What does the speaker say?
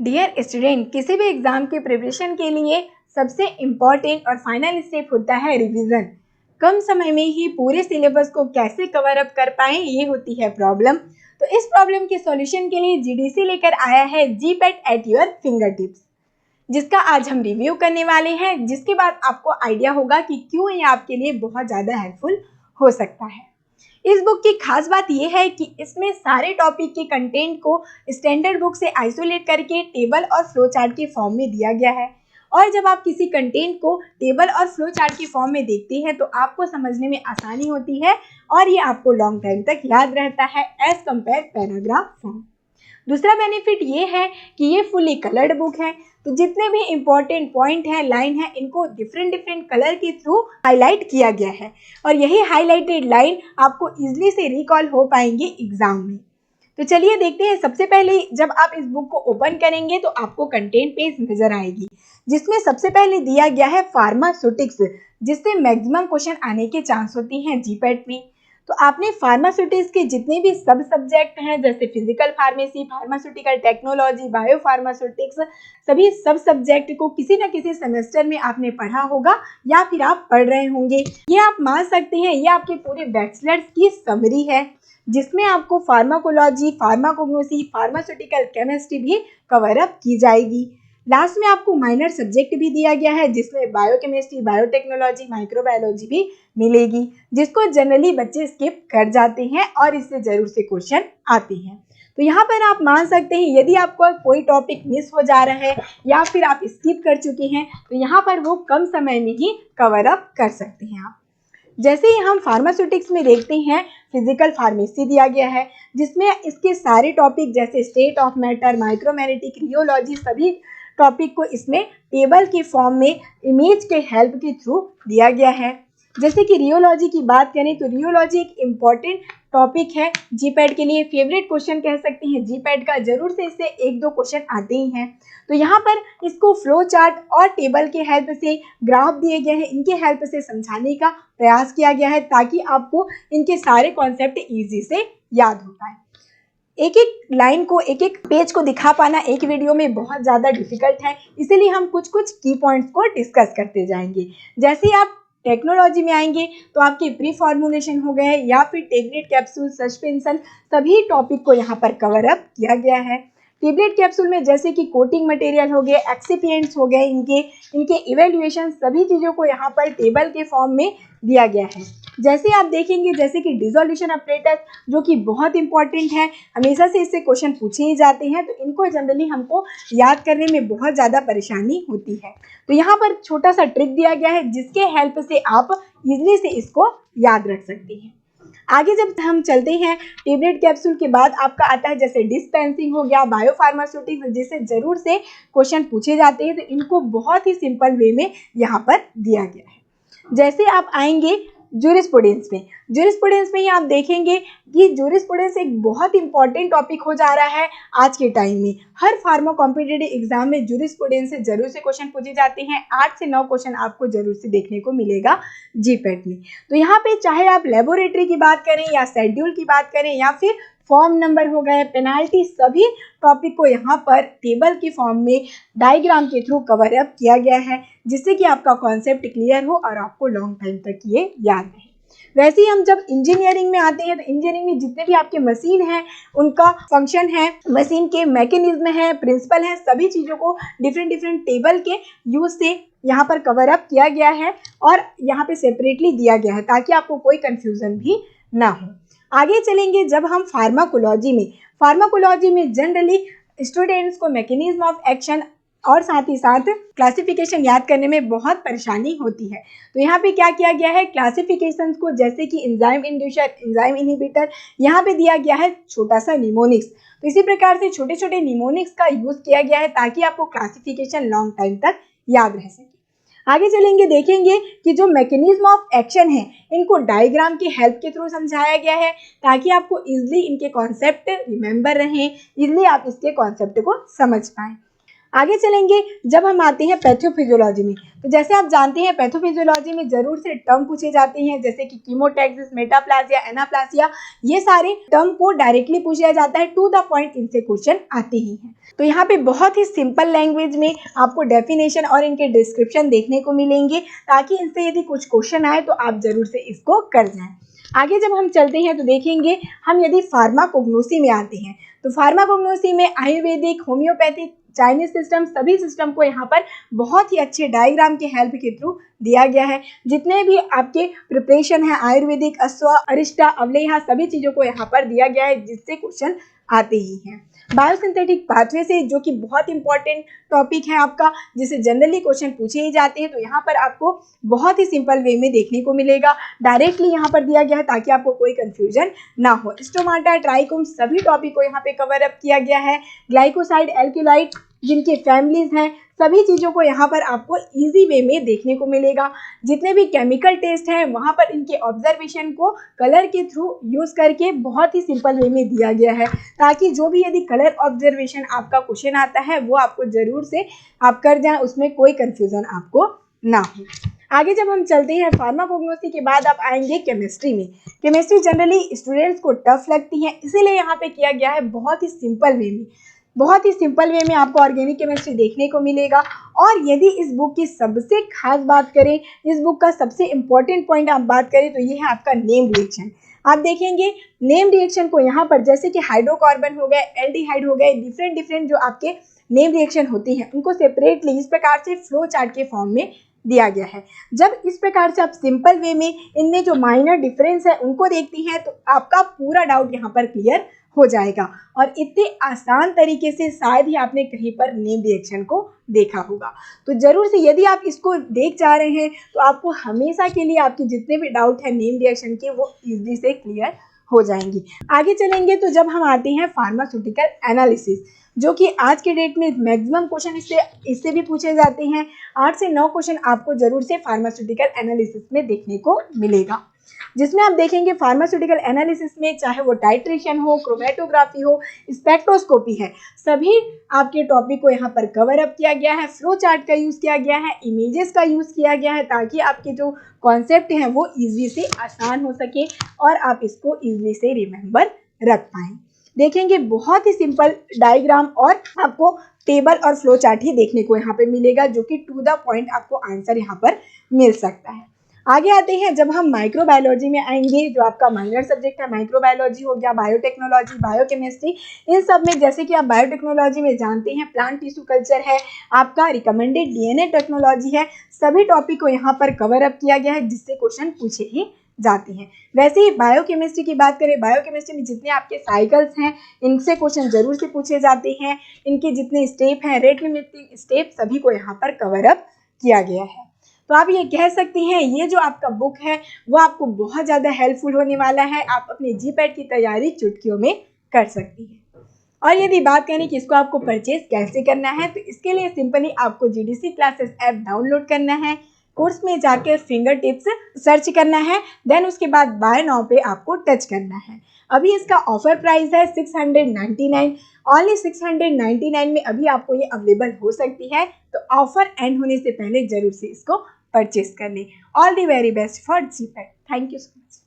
Dear student, किसी भी exam के प्रिपरेशन के लिए सबसे इम्पॉर्टेंट और फाइनल स्टेप होता है रिवीजन। कम समय में ही पूरे सिलेबस को कैसे कवर अप कर पाएं, ये होती है प्रॉब्लम। तो इस प्रॉब्लम के सॉल्यूशन के लिए जीडीसी लेकर आया है GPAT at your finger tips, जिसका आज हम रिव्यू करने वाले हैं, जिसके बाद आपको आइडिया होगा कि क्यों ये आपके लिए बहुत ज़्यादा हेल्पफुल हो सकता है। इस बुक की खास बात यह है कि इसमें सारे टॉपिक के कंटेंट को स्टैंडर्ड बुक से आइसोलेट करके टेबल और फ्लो चार्ट के फॉर्म में दिया गया है। और जब आप किसी कंटेंट को टेबल और फ्लो चार्ट के फॉर्म में देखते हैं तो आपको समझने में आसानी होती है और ये आपको लॉन्ग टाइम तक याद रहता है एज कंपेयर पैराग्राफ फॉर्म। दूसरा बेनिफिट ये है कि ये फुली कलर्ड बुक है, तो जितने भी इम्पोर्टेंट पॉइंट है, लाइन है, इनको डिफरेंट कलर के थ्रू हाईलाइट किया गया है और यही हाईलाइटेड लाइन आपको इजीली से रिकॉल हो पाएंगे एग्जाम में। तो चलिए देखते हैं। सबसे पहले जब आप इस बुक को ओपन करेंगे तो आपको कंटेंट पेज नजर आएगी, जिसमें सबसे पहले दिया गया है फार्मास्यूटिक्स, जिससे मैक्सिमम क्वेश्चन आने के चांस होती हैं जीपैट में। तो आपने फार्मास्यूटिक्स के जितने भी सब सब्जेक्ट हैं, जैसे physical pharmacy, pharmaceutical technology, bio pharmaceutics, सभी सब सब्जेक्ट को किसी न किसी सेमेस्टर में आपने पढ़ा होगा या फिर आप पढ़ रहे होंगे। ये आप मान सकते हैं ये आपके पूरे बैचलर्स की समरी है, जिसमें आपको फार्माकोलॉजी, फार्माकोग्नोसी, फार्मास्यूटिकल केमिस्ट्री भी कवर अप की जाएगी। लास्ट में आपको माइनर सब्जेक्ट भी दिया गया है, जिसमें बायोकेमिस्ट्री, बायोटेक्नोलॉजी, माइक्रोबायोलॉजी भी मिलेगी, जिसको जनरली बच्चे स्किप कर जाते हैं और इससे जरूर से क्वेश्चन आते हैं। तो यहाँ पर आप मान सकते हैं यदि आपको कोई टॉपिक मिस हो जा रहा है या फिर आप स्किप कर चुके हैं तो यहाँ पर वो कम समय में ही कवर अप कर सकते हैं आप। जैसे ही हम फार्मास्यूटिक्स में देखते हैं, फिजिकल फार्मेसी दिया गया है, जिसमें इसके सारे टॉपिक जैसे स्टेट ऑफ मैटर, माइक्रोमेनेटिक, रियोलॉजी, सभी टॉपिक को इसमें टेबल के फॉर्म में इमेज के हेल्प के थ्रू दिया गया है। जैसे कि रियोलॉजी की बात करें तो रियोलॉजी एक इम्पॉर्टेंट टॉपिक है, जीपैट के लिए फेवरेट क्वेश्चन कह सकते हैं जीपैट का, जरूर से इससे एक दो क्वेश्चन आते ही हैं। तो यहाँ पर इसको फ्लो चार्ट और टेबल के हेल्प से, ग्राफ दिए गए हैं, इनके हेल्प से समझाने का प्रयास किया गया है, ताकि आपको इनके सारे कॉन्सेप्ट इजी से याद हो पाए। एक एक लाइन को, एक एक पेज को दिखा पाना एक वीडियो में बहुत ज़्यादा डिफिकल्ट है, इसीलिए हम कुछ कुछ की पॉइंट्स को डिस्कस करते जाएंगे। जैसे ही आप टेक्नोलॉजी में आएंगे तो आपके प्री फॉर्मुलेशन हो गए या फिर टेबलेट कैप्सूल, सस्पेंशन, सभी टॉपिक को यहाँ पर कवर अप किया गया है। टेबलेट कैप्सूल में जैसे कि कोटिंग मटेरियल हो गए, एक्सिपिएंट्स हो गए, इनके इवेल्युएशन, सभी चीज़ों को यहाँ पर टेबल के फॉर्म में दिया गया है। जैसे आप देखेंगे, जैसे कि डिसोल्यूशन ऑपरेटर, जो कि बहुत इंपॉर्टेंट है, हमेशा से इससे क्वेश्चन पूछे ही जाते हैं, तो इनको जनरली हमको याद करने में बहुत ज़्यादा परेशानी होती है। तो यहाँ पर छोटा सा ट्रिक दिया गया है, जिसके हेल्प से आप इजीली से इसको याद रख सकते हैं। आगे जब हम चलते हैं, टेबलेट कैप्सूल के बाद आपका आता है जैसे डिस्पेंसिंग हो गया, बायोफार्मास्यूटिक्स, जिससे जरूर से क्वेश्चन पूछे जाते हैं, तो इनको बहुत ही सिंपल वे में यहाँ पर दिया गया है। जैसे आप आएंगे जूरिस्प्रूडेंस में ही आप देखेंगे कि जूरिस्प्रूडेंस एक बहुत इंपॉर्टेंट टॉपिक हो जा रहा है आज के टाइम में। हर फार्मा कॉम्पिटिटिव एग्जाम में जूरिस्प्रूडेंस से जरूर से क्वेश्चन पूछे जाते हैं। 8 से 9 क्वेश्चन आपको जरूर से देखने को मिलेगा जीपैट में। तो यहाँ पे चाहे आप लेबोरेटरी की बात करें या शेड्यूल की बात करें या फिर फॉर्म नंबर हो गए, पेनाल्टी, सभी टॉपिक को यहाँ पर टेबल की फॉर्म में डायग्राम के थ्रू कवर अप किया गया है, जिससे कि आपका कॉन्सेप्ट क्लियर हो और आपको लॉन्ग टाइम तक ये याद रहे। वैसे ही हम जब इंजीनियरिंग में आते हैं तो इंजीनियरिंग में जितने भी आपके मशीन हैं, उनका फंक्शन है, मशीन के मैकेनिज्म है, प्रिंसिपल है, सभी चीज़ों को डिफरेंट टेबल के यूज से यहाँ पर कवर अप किया गया है और यहाँ पे सेपरेटली दिया गया है, ताकि आपको कोई कंफ्यूजन भी ना हो। आगे चलेंगे जब हम फार्माकोलॉजी में जनरली स्टूडेंट्स को मैकेनिज्म ऑफ एक्शन और साथ ही साथ क्लासिफिकेशन याद करने में बहुत परेशानी होती है। तो यहाँ पे क्या किया गया है, क्लासिफिकेशंस को, जैसे कि एंजाइम इंड्यूसर, एंजाइम इनहिबिटर, यहाँ पे दिया गया है छोटा सा निमोनिक्स। तो इसी प्रकार से छोटे छोटे निमोनिक्स का यूज किया गया है, ताकि आपको क्लासिफिकेशन लॉन्ग टाइम तक याद रह सके। आगे चलेंगे, देखेंगे कि जो मैकेनिज्म ऑफ एक्शन है, इनको डायग्राम की हेल्प के थ्रू समझाया गया है, ताकि आपको इजीली इनके कॉन्सेप्ट रिमेंबर रहें, इजीली आप इसके कॉन्सेप्ट को समझ पाएं। आगे चलेंगे जब हम आते हैं पैथोफिजियोलॉजी में, तो जैसे आप जानते हैं पैथोफिजियोलॉजी में जरूर से टर्म पूछे जाते हैं, जैसे कि कीमोटैक्सिस, मेटाप्लाजिया, एनाप्लासिया, ये सारे टर्म को डायरेक्टली पूछा जाता है, टू द पॉइंट इनसे क्वेश्चन आते ही हैं। तो यहाँ पे बहुत ही सिंपल लैंग्वेज में आपको डेफिनेशन और इनके डिस्क्रिप्शन देखने को मिलेंगे, ताकि इनसे यदि कुछ क्वेश्चन आए तो आप जरूर से इसको कर जाएं। आगे जब हम चलते हैं तो देखेंगे हम यदि फार्माकोग्नोसी में आते हैं, तो फार्माकोग्नोसी में आयुर्वेदिक, होम्योपैथिक, चाइनीज सिस्टम, सभी सिस्टम को यहाँ पर बहुत ही अच्छे डायग्राम के हेल्प के थ्रू दिया गया है। जितने भी आपके प्रिपरेशन है आयुर्वेदिक, अश्व, अरिष्टा, अवलेहा, सभी चीज़ों को यहाँ पर दिया गया है, जिससे क्वेश्चन आते ही हैं। बायोसिंथेटिक पाथवे से, जो कि बहुत इंपॉर्टेंट टॉपिक है आपका, जिसे जनरली क्वेश्चन पूछे ही जाते हैं, तो यहाँ पर आपको बहुत ही सिंपल वे में देखने को मिलेगा, डायरेक्टली यहाँ पर दिया गया है ताकि आपको कोई कंफ्यूजन ना हो। स्टोमाटा, ट्राइकोम, सभी टॉपिक को यहाँ पे कवर अप किया गया है। ग्लाइकोसाइड, एल्किलाइड, जिनके फैमिलीज हैं, सभी चीज़ों को यहाँ पर आपको इजी वे में देखने को मिलेगा। जितने भी केमिकल टेस्ट हैं वहाँ पर इनके ऑब्जर्वेशन को कलर के थ्रू यूज़ करके बहुत ही सिंपल वे में दिया गया है, ताकि जो भी यदि कलर ऑब्जर्वेशन आपका क्वेश्चन आता है वो आपको ज़रूर से आप कर जाएं, उसमें कोई कन्फ्यूज़न आपको ना हो। आगे जब हम चलते हैं फार्माकोग्नोसी के बाद आप आएंगे केमिस्ट्री में। केमिस्ट्री जनरली स्टूडेंट्स को टफ लगती है, इसीलिए यहाँ पे किया गया है बहुत ही सिंपल वे में। बहुत ही सिंपल वे में आपको ऑर्गेनिक केमिस्ट्री देखने को मिलेगा। और यदि इस बुक की सबसे खास बात करें, इस बुक का सबसे इम्पॉर्टेंट पॉइंट आप बात करें, तो ये है आपका नेम रिएक्शन। आप देखेंगे नेम रिएक्शन को यहाँ पर, जैसे कि हाइड्रोकार्बन हो गए, एल्डिहाइड हो गए, डिफरेंट जो आपके नेम रिएक्शन होती हैं, उनको सेपरेटली इस प्रकार से फ्लो चार्ट के फॉर्म में दिया गया है। जब इस प्रकार से आप सिंपल वे में इनमें जो माइनर डिफरेंस है उनको देखती हैं, तो आपका पूरा डाउट यहाँ पर क्लियर हो जाएगा। और इतने आसान तरीके से शायद ही आपने कहीं पर नेम रिएक्शन को देखा होगा। तो जरूर से यदि आप इसको देख जा रहे हैं तो आपको हमेशा के लिए आपके जितने भी डाउट है नेम रिएक्शन के, वो इजीली से क्लियर हो जाएंगी। आगे चलेंगे तो जब हम आते हैं फार्मास्यूटिकल एनालिसिस, जो कि आज के डेट में मैक्सिमम क्वेश्चन इससे भी पूछे जाते हैं। 8 से 9 क्वेश्चन आपको जरूर से फार्मास्यूटिकल एनालिसिस में देखने को मिलेगा, जिसमें आप देखेंगे फार्मास्यूटिकल एनालिसिस में चाहे वो टाइट्रेशन हो, क्रोमेटोग्राफी हो, स्पेक्ट्रोस्कोपी है, सभी आपके टॉपिक को यहाँ पर कवर अप किया गया है। फ्लो चार्ट का यूज़ किया गया है, इमेजेस का यूज़ किया गया है, ताकि आपके जो कॉन्सेप्ट हैं वो ईजी से आसान हो सके और आप इसको ईजिली से रिमेंबर रख पाएँ। देखेंगे बहुत ही सिंपल डायग्राम और आपको टेबल और फ्लो चार्ट ही देखने को यहाँ पे मिलेगा, जो कि टू द पॉइंट आपको आंसर यहाँ पर मिल सकता है। आगे आते हैं जब हम माइक्रोबायोलॉजी में आएंगे, जो आपका माइनर सब्जेक्ट है, माइक्रोबायोलॉजी हो गया, बायोटेक्नोलॉजी, बायोकेमिस्ट्री, इन सब में जैसे कि आप बायोटेक्नोलॉजी में जानते हैं प्लांट टिश्यू कल्चर है, आपका रिकमेंडेड डीएनए टेक्नोलॉजी है, सभी टॉपिक को यहाँ पर कवर अप किया गया है, जिससे क्वेश्चन पूछे ही जाते हैं। वैसे ही बायोकेमिस्ट्री की बात करें, बायोकेमिस्ट्री में जितने आपके साइकिल्स हैं इनसे क्वेश्चन जरूर से पूछे जाते हैं। इनके जितने स्टेप हैं, रेट लिमिटिंग स्टेप, सभी को यहाँ पर कवर अप किया गया है। तो आप ये कह सकते हैं ये जो आपका बुक है वो आपको बहुत ज़्यादा हेल्पफुल होने वाला है। आप अपने जीपैट की तैयारी चुटकियों में कर सकती हैं। और यदि बात करें कि इसको आपको परचेज कैसे करना है, तो इसके लिए सिंपली आपको जीडीसी क्लासेस ऐप डाउनलोड करना है, कोर्स में जाकर फिंगर टिप्स सर्च करना है, देन उसके बाद बाय नाउ पे आपको टच करना है। अभी इसका ऑफर प्राइस है 699, ओनली 699 में अभी आपको ये अवेलेबल हो सकती है। तो ऑफर एंड होने से पहले जरूर से इसको परचेस कर लें। All the very best for GPAT. Thank you so much.